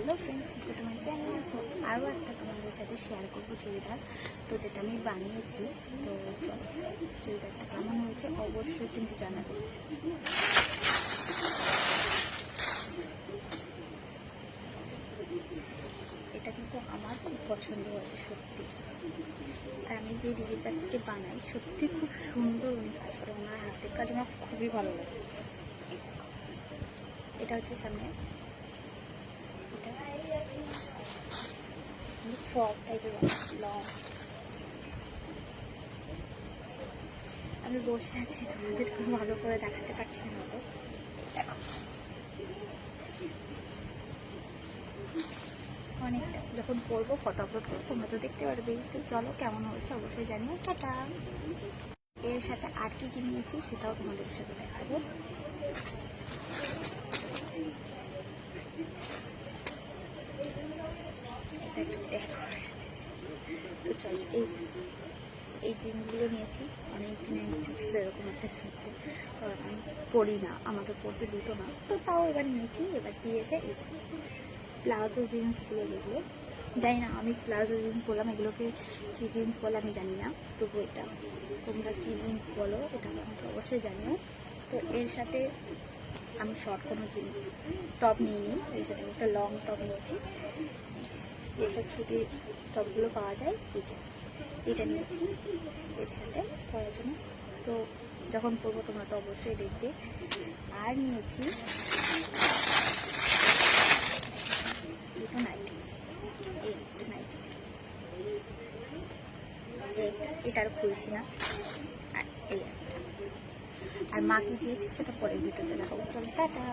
Hello friends, welcome to my channel. তো আরও একটা তোমাদের সাথে শেয়ার করবো চুড়িদার, তো যেটা আমি বানিয়েছি। তো চলো, চুড়িদারটা কেমন হয়েছে অবশ্যই কিন্তু জানাবে। এটা কিন্তু আমার খুব পছন্দ হয়েছে সত্যি। আর আমি যে দিদির কাছ থেকে বানাই সত্যি খুব সুন্দর উনি কাজ করে, ওনার হাতের কাজ আমার খুবই ভালো লাগে। এটা হচ্ছে সামনে, এটা ফ্রক টাইপের লং। আমি বসে আছি, তোমাদের খুব ভালো করে দেখাতে পারছি না হয়তো। অনেকটা যখন করবো ফটো আপলোড করবো তোমরা তো দেখতে পারবে। তো চলো, কেমন হয়েছে অবশ্যই জানিও। টাটা। এর সাথে আর কি কি নিয়েছি সেটাও তোমাদের সাথে দেখাবো। এটা একটা ট্যাগ হয়ে গেছে। তো চলো, এই জিন্সগুলো নিয়েছি। অনেক দিনের নিচে ছিল এরকম একটা জিন্স, কারণ আমি পরি না, আমাকে পরতে দিত না, তো তাও এবার নিয়েছি। এবার দিয়েছে এই প্লাজো জিন্সগুলো, যেগুলো জানি না আমি প্লাজো জিন্স বললাম, এগুলোকে কী জিন্স বলে আমি জানি না, তবু এটা তোমরা কী জিন্স বলো এটা আমাকে অবশ্যই জানিও। তো এর সাথে আমি শর্ট কোনো জিন্স টপ নিইনি, এর সাথে একটা লং টপ নিয়েছি, যেসব সুতি টপগুলো পাওয়া যায় এটা নিয়েছি এর সাথে পরার জন্য। তো যখন পরবো তোমরা তো অবশ্যই দেখবে। আর নিয়েছি দুটো নাইটি, একটা নাইটি, এটা আর খুলছি না। আর এই একটা, আর মা কি দিয়েছি সেটা পরের ভিডিওতে দেখাবো। চলো টাটা।